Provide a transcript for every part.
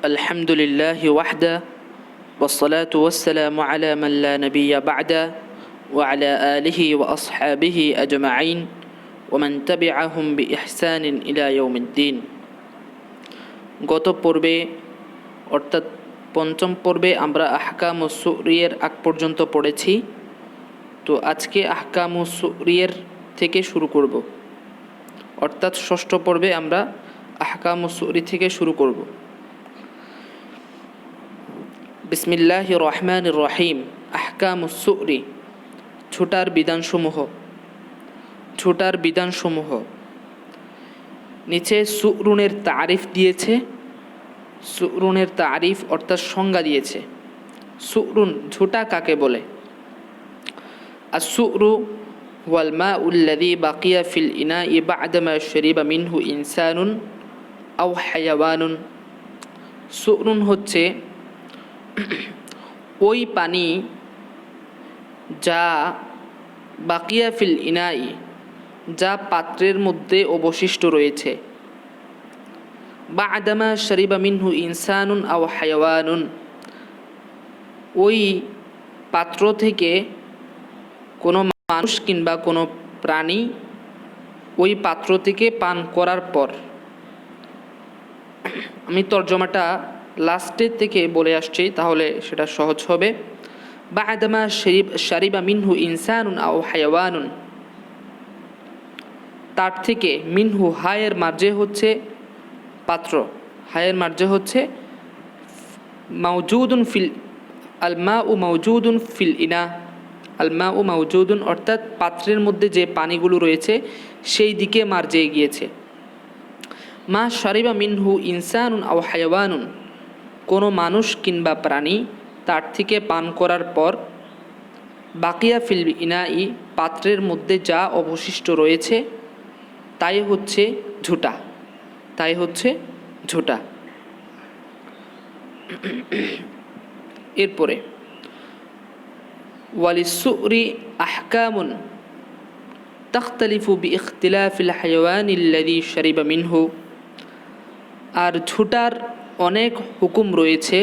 الحمد لله وحده والصلاة والسلام على من لا نبي بعده وعلى آله وأصحابه أجمعين ومن تبعهم بإحسان إلى يوم الدين গত পর্বে অর্থাৎ পঞ্চম পর্বে আমরা আহকামুস সুরিয়ের আগ পর্যন্ত পড়েছি। তো আজকে আহকামুস সুরিয়ের থেকে শুরু করব, অর্থাৎ ষষ্ঠ পর্বে আমরা আহকামুস সুরি থেকে শুরু করব। বিসমিল্লাহির রহমানির রহিম। আহকামুস সুরি, ছোটার বিধানসমূহ। নিচে সুরুনের তারিফ দিয়েছে। সুরুনের তারিফ অর্থাৎ সংজ্ঞা দিয়েছে। সুরুন, ঝুটা কাকে বলে? আসুরু ওয়াল মাউল্লাযী বাকিয়া ফিল ইনাই বা'দামা শারিবা মিনহু ইনসানুন আও হায়াওয়ানুন। সুরুন হচ্ছে ওই পানি যা বাকিয়া ফিল ইনাই, যা পাত্রের মধ্যে অবশিষ্ট রয়েছে, বা'দামা শারিবা মিনহু ইনসানুন আও হায়াওয়ানুন, ওই পাত্র থেকে কোনো মানুষ কিংবা কোনো প্রাণী ওই পাত্র থেকে পান করার পর। আমি তর্জমাটা লাস্টের থেকে বলে আসছি, তাহলে সেটা সহজ হবে। বা'দামা শারিবা মিনহু ইনসানুন আও হায়াওয়ানুন, তার থেকে, মিনহু হায়ের মার্জে হচ্ছে পাত্র, হায়ের মার্জে হচ্ছে মাউজুদুন ফিল আল মাউ মাউজুদুন ফিল ইনা, আল মাউ মাউজুদুন অর্থাৎ পাত্রের মধ্যে যে পানিগুলো রয়েছে সেই দিকে মার্জে গিয়েছে। মা শারিবা মিনহু ইনসানুন আও হায়াওয়ানুন, কোনো মানুষ কিংবা প্রাণী তার থেকে পান করার পর, বাকিয়া ফিল ইনাই, পাত্রের মধ্যে যা অবশিষ্ট রয়েছে তাই হচ্ছে ঝুটা। এরপরে ওয়ালিসুরি আহকামুন তাখতালিফু বিইখতিলাফিল হায়াওয়ানিল্লাযী শারিবা মিনহু, আর ঝুটার অনেক হুকুম রয়েছে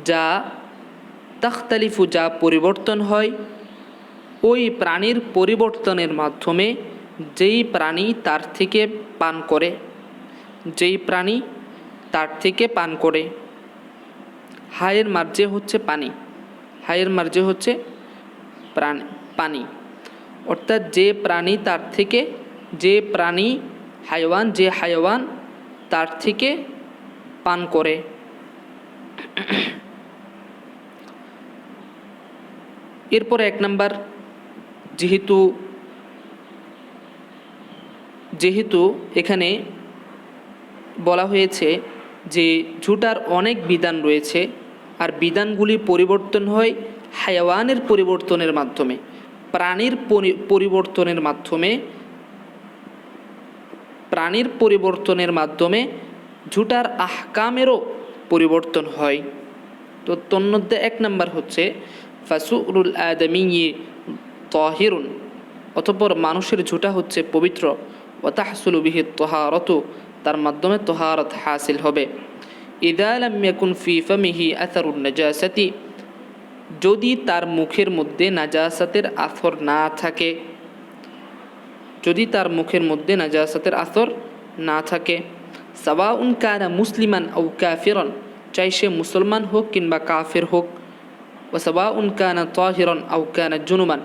যা তাখতালিফু, যা পরিবর্তন হয়, ওই প্রাণীর পরিবর্তনের মাধ্যমে, যেই প্রাণী তার থেকে পান করে। হায়ের মার্জে হচ্ছে পানি, অর্থাৎ যে হায়াওয়ান তার থেকে পান করে। এরপর এক নাম্বার, যেহেতু এখানে বলা হয়েছে যে ঝুটার অনেক বিধান রয়েছে, আর বিধানগুলি পরিবর্তন হয় হায়াওয়ানের পরিবর্তনের মাধ্যমে, প্রাণীর পরিবর্তনের মাধ্যমে ঝুটার আহকামেরও পরিবর্তন হয়। তো তন্মধ্যে এক নাম্বার হচ্ছে ফাসুরুল আদমিয়্যি তাহিরুন, অতঃপর মানুষের ঝুটা হচ্ছে পবিত্র। ওয়া তাহসুলু বিহি তাহারাতু, তার মাধ্যমে তাহারাত হাসিল হবে। ইযা লাম ইয়াকুন ফি ফামিহি আসারুন নাজাসাতি, যদি তার মুখের মধ্যে নাজাসাতের আথর না থাকে, সাওয়াউন কানা মুসলিমান আও কাফিরান, চাই সে মুসলমান হোক কিংবা কাফের হোক। ওয়া সাওয়াউন কানা তাহিরান আও কানা জুনুবান,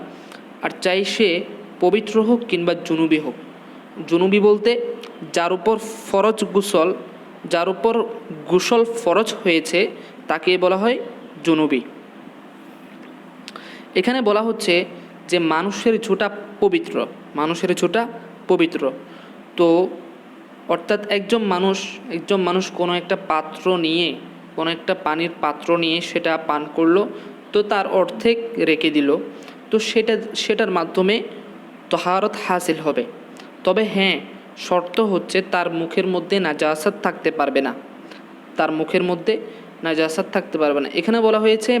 আর চাই সে পবিত্র হোক কিংবা জুনুবি হোক। জুনুবি বলতে যার উপর গোসল ফরজ হয়েছে তাকে বলা হয় জুনুবি। এখানে বলা হচ্ছে যে মানুষের ঝুটা পবিত্র। তো অর্থাৎ একজন মানুষ কোনো একটা পানির পাত্র নিয়ে সেটা পান করলো, তো তার অর্ধেক রেখে দিল, তো সেটার মাধ্যমে তাহারত হাসিল হবে। তবে হ্যাঁ, শর্ত হচ্ছে তার মুখের মধ্যে নাজাসাত থাকতে পারবে না। এখানে বলা হয়েছে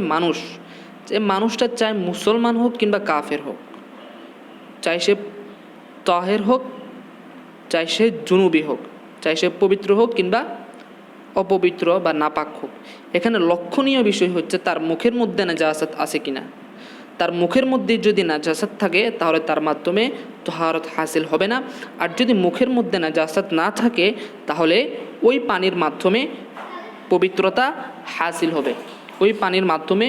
মানুষটা চাই মুসলমান হোক কিংবা কাফের হোক, চাই সে তাহের হোক, চাই সে জুনুবি হোক, চাই সে পবিত্র হোক কিংবা অপবিত্র বা নাপাক হোক। এখানে লক্ষণীয় বিষয় হচ্ছে তার মুখের মধ্যে নাজাসাত আছে কিনা। তার মুখের মধ্যে যদি নাজাসাত থাকে তাহলে তার মাধ্যমে তহারত হাসিল হবে না। আর যদি মুখের মধ্যে নাজাসাত না থাকে তাহলে ওই পানির মাধ্যমে পবিত্রতা হাসিল হবে, ওই পানির মাধ্যমে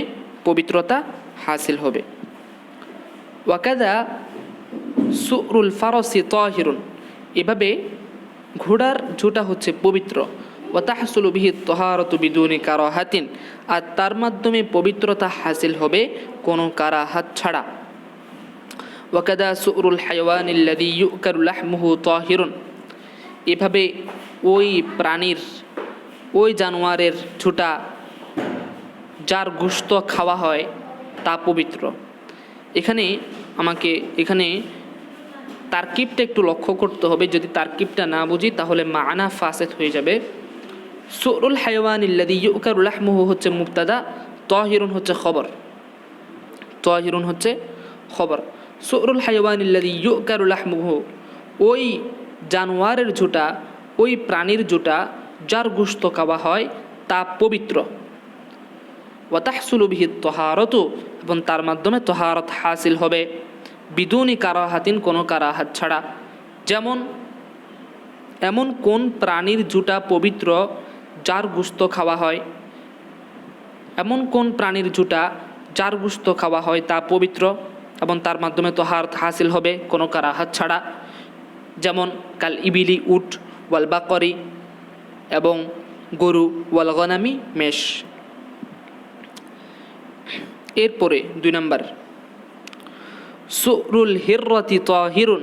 পবিত্রতা হাসিল হবে। ওয়াকাদা সুরুল ফারসি তাহিরুন, এভাবে ঘোড়ার ঝুঁটা হচ্ছে পবিত্র। ওয়াতাহসুলু বিহি তহারতু বিদুনি কারাহাতিন, আর তার মাধ্যমে পবিত্রতা হাসিল হবে কোনো কারাহাত ছাড়া। ওয়াকাদা সুরুল হায়াওয়ানিল্লাযী ইউকালু লাহমুহু তাহিরুন, এভাবে ওই প্রাণীর, ওই জানোয়ারের ঝুঁটা যার গোশত খাওয়া হয় তা পবিত্র। এখানে তারকিবটা একটু লক্ষ্য করতে হবে, যদি তারকিবটা না বুঝি তাহলে মানা ফাসেদ হয়ে যাবে। সুরুল হায়াওয়ানিল্লাযী ইউকালু লাহমুহু হচ্ছে মুবতাদা, তাহিরুন হচ্ছে খবর, তাহিরুন হচ্ছে খবর। সুরুল হায়াওয়ানিল্লাযী ইউকালু লাহমুহু, ওই জানোয়ারের ঝুঁটা, ওই প্রাণীর ঝুঁটা যার গোশত খাওয়া হয় তা পবিত্র। ওয়াতাহসুলু বিহি তহারতু, এবং তার মাধ্যমে তহারত হাসিল হবে বিদুনি কারাহাতিন, কোনো কারাহাত ছাড়া। যেমন এমন কোন প্রাণীর ঝুঁটা পবিত্র যার গোশত খাওয়া হয়, এমন কোন প্রাণীর ঝুঁটা যার গোশত খাওয়া হয় তা পবিত্র এবং তার মাধ্যমে তহারত হাসিল হবে কোনো কারাহাত ছাড়া। যেমন কাল ইবিলি উট, ওয়াল বাকরি এবং গরু, ওয়াল গনামি মেষ। এরপরে 2 নম্বর, সুরুল হিররাতি তাহিরুন,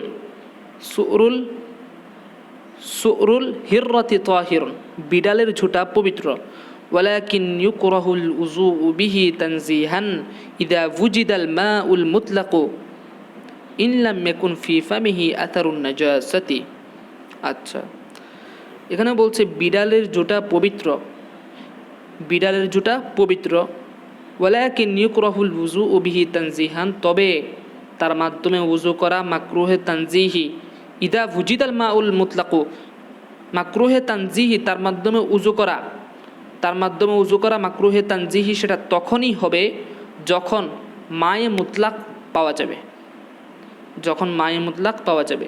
সুরুল হিররাতি তাহিরুন, বিড়ালের ঝুঁটা পবিত্র। ওয়ালাকিন ইউকরাহুল উযুউ বিহি তানজিহান ইযা ওয়ুজিদাল মাউল মুতলাকু ইন লাম ইয়াকুন ফি ফামিহি আথারুন নাজাসাতি। আচ্ছা, এখানে বলছে বিড়ালের ঝুঁটা পবিত্র, বিড়ালের ঝুঁটা পবিত্র। ওয়ালাকিন ইউকরাহুল উযুউ বিহি তানজিহান, তবে তার মাধ্যমে উযু করা মাকরুহে তানজিহি। ইদা ওয়ুজিদাল মাউল মুতলাকু, মাকরুহে তানজিহি তার মাধ্যমে উযু করা, তার মাধ্যমে উযু করা মাকরুহে তানজিহি সেটা তখনই হবে যখন মায়ে মুতলাক পাওয়া যাবে, যখন মায়ে মুতলাক পাওয়া যাবে।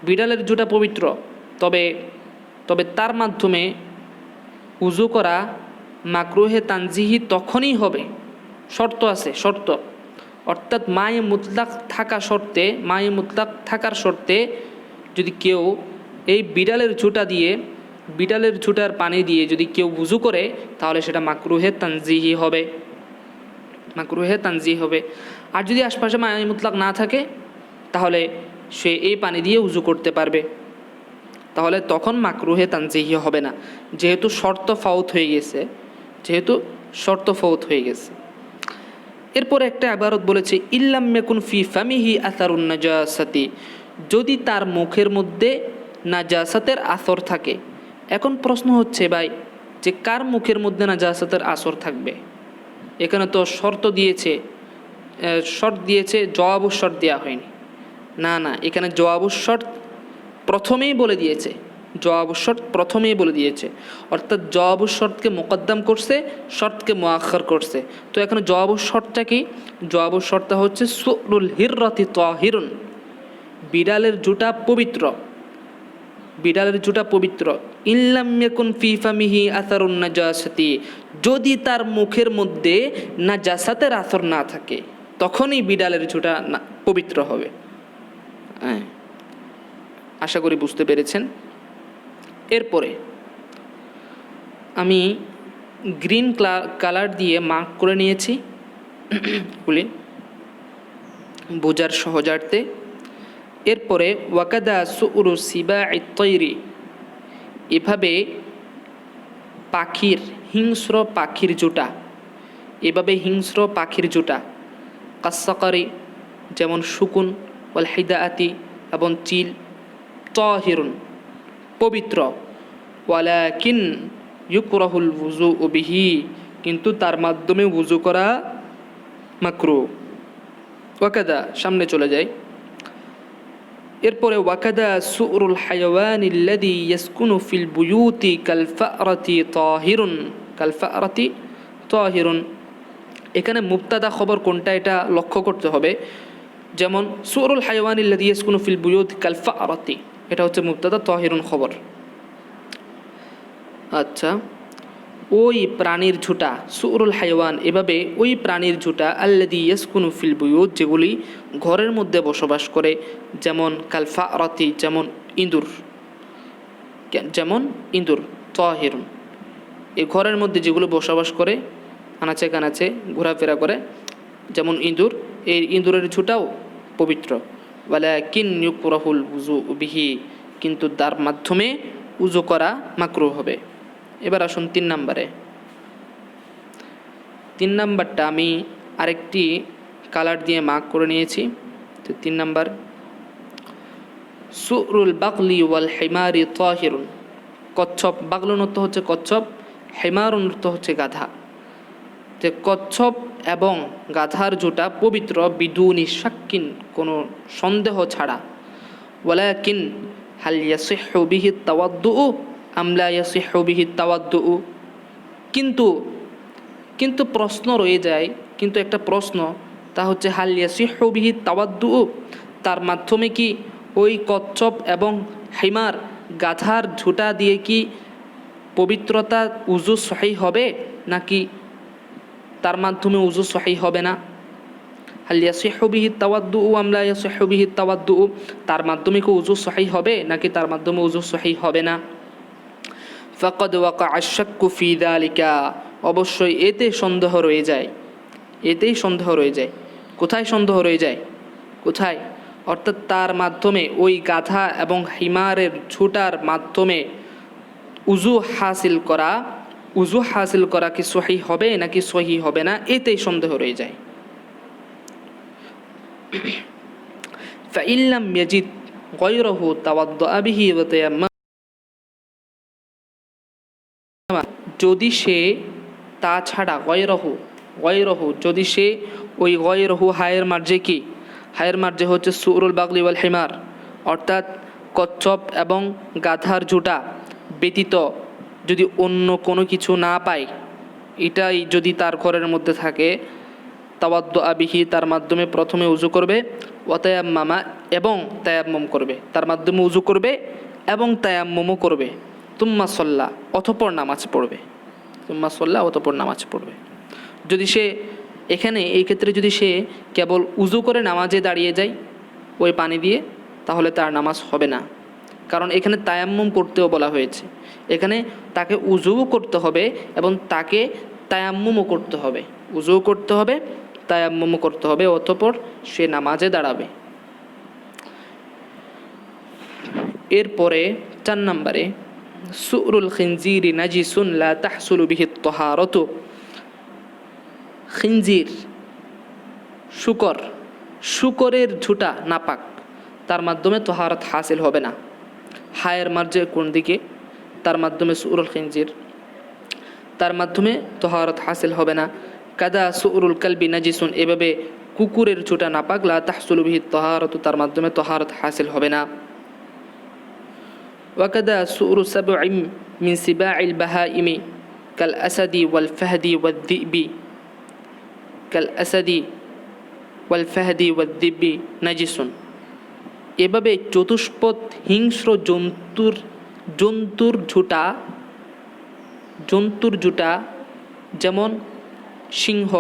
বিড়ালের ঝুঁটা পবিত্র, তবে তার মাধ্যমে উযু করা মাকরুহে তানজিহি তখনই হবে, শর্ত আছে, শর্ত। অর্থাৎ মায়ে মুতলাক থাকা শর্তে, মায়ে মুতলাক থাকার শর্তে যদি কেউ এই বিড়ালের ঝুঁটা দিয়ে, বিড়ালের ঝুঁটার পানি দিয়ে যদি কেউ উযু করে তাহলে সেটা মাকরুহে তানজিহি হবে, মাকরুহে তানজিহি হবে। আর যদি আশপাশে মায়ে মুতলাক না থাকে তাহলে সে এই পানি দিয়ে উযু করতে পারবে, তাহলে তখন মাকরুহে তানজিহি হবে না, যেহেতু শর্ত ফাউত হয়ে গেছে, যেহেতু শর্ত ফাউত হয়ে গেছে। এরপর একটা ইবারত বলেছে ইল্লাম ইয়াকুন ফি ফামিহি আসারুন নাজাসাতি, যদি তার মুখের মধ্যে নাজাসাতের আসর থাকে। এখন প্রশ্ন হচ্ছে ভাই যে কার মুখের মধ্যে নাজাসাতের আসর থাকবে? এখানে তো শর্ত দিয়েছে, শর্ত দিয়েছে, জবাবুর শর্ত দেওয়া হয়নি। না, এখানে জবাবুর শর্ত প্রথমেই বলে দিয়েছে, জবাবুর শর্ত প্রথমেই বলে দিয়েছে, অর্থাৎ জবাবুর শর্তকে মুকদ্দম করছে, শর্তকে মুআখ্খার করছে। তো এখানে জবাবুর শর্তটা কি? জবাবুর শর্তটা হচ্ছে সুরুল হিররাতি তাহিরুন, বিড়ালের ঝুঁটা পবিত্র, বিড়ালের ঝুঁটা পবিত্র। ইল্লাম ইয়াকুন ফি ফামিহি আসারুন নাজাসাতি, যদি তার মুখের মধ্যে নাজাসাতের আসর না থাকে তখনই বিড়ালের ঝুঁটা পবিত্র হবে। হ্যাঁ, আশা করি বুঝতে পেরেছেন। এরপরে আমি গ্রিন কালার দিয়ে মার্ক করে নিয়েছি গুলি বোঝার সহজার্থে। এরপরে ওয়াকাদা সুরু সিবাই তৈরি, এভাবে পাখির, হিংস্র পাখির ঝুঁটা, এভাবে হিংস্র পাখির ঝুঁটা, কাসসাকারি যেমন শকুন, ওয়াল হিদাআতি এবং চিল, তাহিরুন পবিত্র। ওয়ালাকিন ইউকরাহুল ওযুউ বিহি, কিন্তু তার মাধ্যমে ওযু করা মাকরুহ। ওয়াকাদা, সামনে চলে যায়, এরপরে ওয়াকাদা সুরুল হায়াওয়ানিল্লাযী ইয়াসকুনু ফিল বুয়ুতি কাল ফারাতি তাহিরুন। এখানে মুবতাদা খবর কোনটা এটা লক্ষ্য করতে হবে। যেমন সুরুল হায়াওয়ানিল্লাযী ইয়াসকুনু ফিল বুয়ুতি কাল ফারাতি, এটা হচ্ছে মুবতাদা, তাহিরুন খবর। আচ্ছা, ওই প্রাণীর ঝুঁটা, সুরুল হায়াওয়ান, এভাবে ওই প্রাণীর ঝুঁটা আল্লাযী ইয়াসকুনু ফিল বুয়ুত, যেগুলি ঘরের মধ্যে বসবাস করে, যেমন কাল ফারাতি, যেমন ইঁদুর, তাহিরুন, এই ঘরের মধ্যে যেগুলো বসবাস করে, আনাচে কানাচে ঘোরাফেরা করে, যেমন ইঁদুর, এই ইঁদুরের ঝুঁটাও পবিত্র। ওয়ালাকিন ইউকরাহুল উযু বিহি, কিন্তু তার মাধ্যমে উযু করা মাকরুহ হবে। এবার আসুন 3 নম্বরে। 3 নম্বরটা আমি আরেকটি কালার দিয়ে মার্ক করে নিয়েছি। তো 3 নম্বর, সুরুল বাগলি ওয়াল হিমারি তাহিরুন। কচ্ছপ, বাগলুন অর্থ হচ্ছে কচ্ছপ, হিমারুন অর্থ হচ্ছে গাধা। যে কচ্ছপ এবং গাধার ঝুঁটা পবিত্র, বিদুনি শাক্কিন, কোনো সন্দেহ ছাড়া। ওয়ালাকিন হাল ইয়াসিহু বিহি তাওয়াদ্দুউ আম লা ইয়াসিহু বিহি তাওয়াদ্দুউ, কিন্তু প্রশ্ন রয়ে যায়, কিন্তু একটা প্রশ্ন, তা হচ্ছে হাল ইয়াসিহু বিহি তাওয়াদ্দুউ, তার মাধ্যমে কি ওই কচ্ছপ এবং হিমার, গাধার ঝুঁটা দিয়ে কি পবিত্রতা, উযু সহিহ হবে, নাকি তার মাধ্যমে উযু সহিহ হবে না। হাল ইয়াসিহু বিহি তাওয়াদ্দুউ আম লা ইয়াসিহু বিহি তাওয়াদ্দুউ, তার মাধ্যমে কি উযু সহিহ হবে, নাকি তার মাধ্যমে উযু সহিহ হবে না। ফাকাদ ওয়াকা আশ-শাক্কু ফি যালিকা, অবশ্যই এতেই সন্দেহ রয়ে যায়। কোথায় সন্দেহ রয়ে যায়? কোথায়? অর্থাৎ তার মাধ্যমে, ওই গাধা এবং হিমারের ঝুঁটার মাধ্যমে উযু হাসিল করা কি সহিহ হবে নাকি সহিহ হবে না, এতেই সন্দেহ রয়ে যায়। ফাইন লাম ইয়াজিদ গায়রাহু তাওয়াদ্দা বিহি ওয়া তায়াম্মাম, যদি সে তাছাড়া গয়রহু, যদি সে ওই গয়রহু, হায়ের মার্জে কি? হায়ের মার্জে হচ্ছে সুরুল বাগলি ওয়াল হিমার, অর্থাৎ কচ্ছপ এবং গাধার ঝুঁটা ব্যতীত যদি অন্য কোনো কিছু না পায়, এটাই যদি তার ঘরের মধ্যে থাকে, তাওয়াদ্দুআ বিহি, তার মাধ্যমে প্রথমে উযু করবে, ওয়া তায়াম্মামা, এবং তায়াম্মুম করবে, তার মাধ্যমে উযু করবে এবং তায়াম্মুমও করবে, তুম্মা সাল্লা, অতঃপর নামাজ পড়বে। যদি সে এখানে এই ক্ষেত্রে যদি সে কেবল উযু করে নামাজে দাঁড়িয়ে যায় ওই পানি দিয়ে, তাহলে তার নামাজ হবে না, কারণ এখানে তায়াম্মুম করতেও বলা হয়েছে। এখানে তাকে উযুও করতে হবে এবং তাকে তায়াম্মুমও করতে হবে, উযুও করতে হবে, তায়াম্মুমও করতে হবে, অতঃপর সে নামাজে দাঁড়াবে। এরপরে 4 নম্বরে, সুরুল খিনজিরি নাজিসুন লা তাহসুলু বিহি তাহারাতু। খিনজির, শুকরের ঝুঁটা নাপাক, তার মাধ্যমে তাহারাত হাসিল হবে না। হায়ের মার্জে কোন দিকে? তার মাধ্যমে সুরুল খিনজির, তার মাধ্যমে তাহারাত হাসিল হবে না। কাদা সুরুল কালবি নাজিসুন, এভাবে কুকুরের ঝুঁটা নাপাক, লা তাহসুলু বিহি তাহারাতু, তার মাধ্যমে তাহারাত হাসিল হবে না। ওয়াকাদা সুরু সাবঈ মিন সিবাইল বাহাইমি কাল আসাদি ওয়াল ফাহদি ওয়াদ-দিবি নাজিসুন। এভাবে চতুষ্পদ হিংস্র জন্তুর ঝুঁটা, যেমন সিংহ,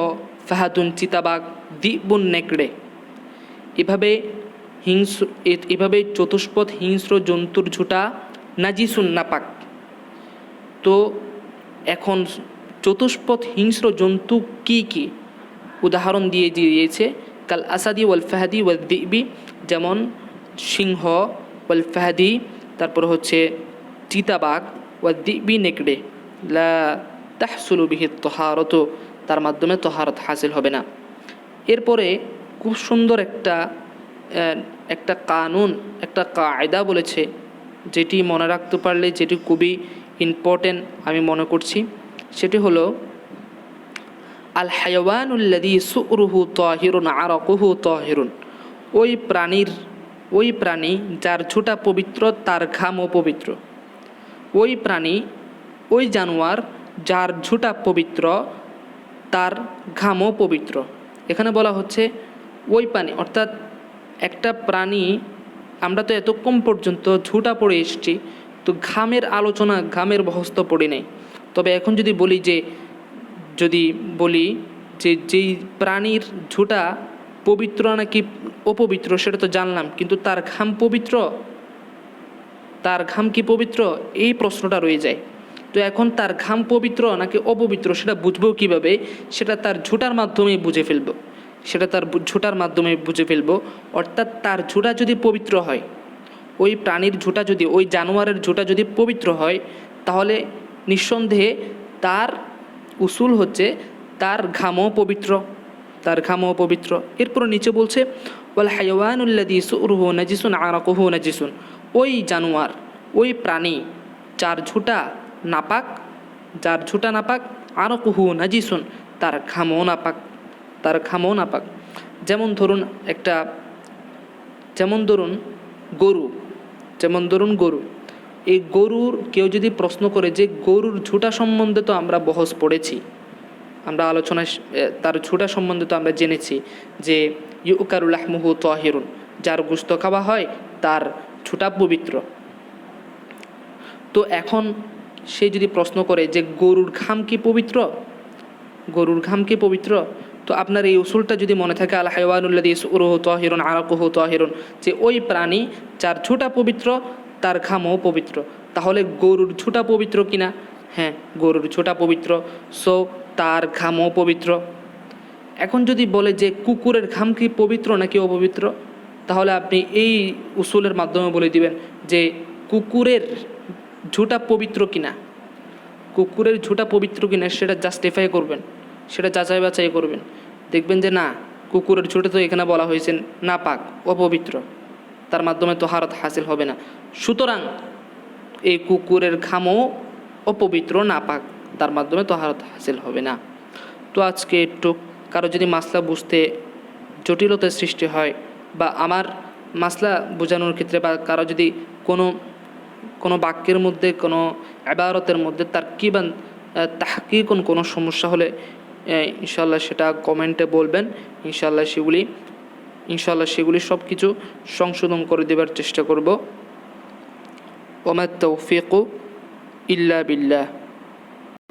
ফাহাদুন চিতাবাঘ, দিবুন নেকড়ে, এভাবে চতুষ্পদ হিংস্র জন্তুর ঝুঁটা নাজিসুন নাপাক। তো এখন চতুষ্পদ হিংস্র জন্তু কি উদাহরণ দিয়েছে, কাল আসাদি ওয়াল ফাহদি ওয়াদ-দিবি, যেমন সিংহ, ওয়াল ফাহদি, তারপর হচ্ছে চিতাবাঘ, ওয়াদ-দিবি নেকড়ে, লা তাহসুলু বিহি তাহারাতু, তার মাধ্যমে তাহারাত হাসিল হবে না। এরপরে খুব সুন্দর একটা কানুন, একটা কায়দা বলেছে, যেটি মনে রাখতে পারলে, যেটি খুবই ইম্পর্টেন্ট আমি মনে করছি, সেটি হলো আল হায়াওয়ানুল্লাযী সুরুহু তাহিরুন আরাকুহু তাহিরুন। ওই প্রাণীর ওই প্রাণী যার ঝুঁটা পবিত্র তার ঘামও পবিত্র। ওই প্রাণী, ওই জানোয়ার যার ঝুঁটা পবিত্র তার ঘামও পবিত্র। এখানে বলা হচ্ছে ওই প্রাণী, অর্থাৎ একটা প্রাণী, আমরা তো এতক্ষণ পর্যন্ত ঝুঁটা পড়ে এসেছি, তো ঘামের আলোচনা, ঘামের বহস্ত পড়ে নেই। তবে এখন যদি বলি যে যেই প্রাণীর ঝুঁটা পবিত্র নাকি অপবিত্র সেটা তো জানলাম, কিন্তু তার ঘাম পবিত্র, তার ঘাম কি পবিত্র, এই প্রশ্নটা রয়ে যায়। তো এখন তার ঘাম পবিত্র নাকি অপবিত্র সেটা বুঝবো কিভাবে? সেটা তার ঝুঁটার মাধ্যমে বুঝে ফেলবো। অর্থাৎ তার ঝুঁটা যদি পবিত্র হয়, ওই প্রাণীর ঝুঁটা যদি, ওই জানোয়ারের ঝুঁটা যদি পবিত্র হয়, তাহলে নিঃসন্দেহে তার উসুল হচ্ছে তার ঘামও পবিত্র, তার ঘামও পবিত্র। এরপর নিচে বলছে ওয়াল হায়াওয়ানুল্লাযী সুরুহু নাজিসুন আরাকুহু নাজিসুন, ওই জানোয়ার, ওই প্রাণী যার ঝুঁটা নাপাক, আরাকুহু নাজিসুন, তার ঘামও নাপাক। যেমন ধরুন গরু, এই গরুর কেউ যদি প্রশ্ন করে যে গরুর ঝুঁটা সম্বন্ধে তো আমরা বহস পড়েছি, আমরা আলোচনায় তার ঝুঁটা সম্বন্ধে তো আমরা জেনেছি যে ইউকারু লাহমুহু তাহিরুন, যার গোশত খাওয়া হয় তার ঝুঁটা পবিত্র। তো এখন সে যদি প্রশ্ন করে যে গরুর ঘাম কি পবিত্র, তো আপনার এই উসুলটা যদি মনে থাকে আল হায়াওয়ানুল্লাযী সুরুহু তাহিরুন আরাকুহু তাহিরুন, যে ওই প্রাণী যার ঝুঁটা পবিত্র তার ঘামও পবিত্র, তাহলে গরুর ঝুঁটা পবিত্র কিনা? হ্যাঁ, গরুর ঝুঁটা পবিত্র, সো তার ঘামও পবিত্র। এখন যদি বলে যে কুকুরের ঘাম কি পবিত্র নাকি অপবিত্র, তাহলে আপনি এই উসুলের মাধ্যমে বলে দিবেন যে কুকুরের ঝুঁটা পবিত্র কিনা, সেটা জাস্টিফাই করবেন, সেটা যাচাই বাছাই করবেন। দেখবেন যে না, কুকুরের ঝুঁটা তো এখানে বলা হয়েছে নাপাক, অপবিত্র, তার মাধ্যমে তাহারত হাসিল হবে না। সুতরাং এই কুকুরের ঘামও অপবিত্র, নাপাক, তার মাধ্যমে তাহারত হাসিল হবে না। তো আজকে একটু কারো যদি মাসলা বুঝতে জটিলতার সৃষ্টি হয়, বা আমার মাসলা বোঝানোর ক্ষেত্রে, বা কারো যদি কোনো বাক্যের মধ্যে, কোনো ইবারতের মধ্যে তারকিবান তাহকিকুন কোনো সমস্যা হলে ইনশাআল্লাহ সেটা কমেন্টে বলবেন। ইনশাআল্লাহ সেগুলি সব কিছু সংশোধন করে দেবার চেষ্টা করব। ওয়া মা তাওফীকু ইল্লা বিল্লাহ।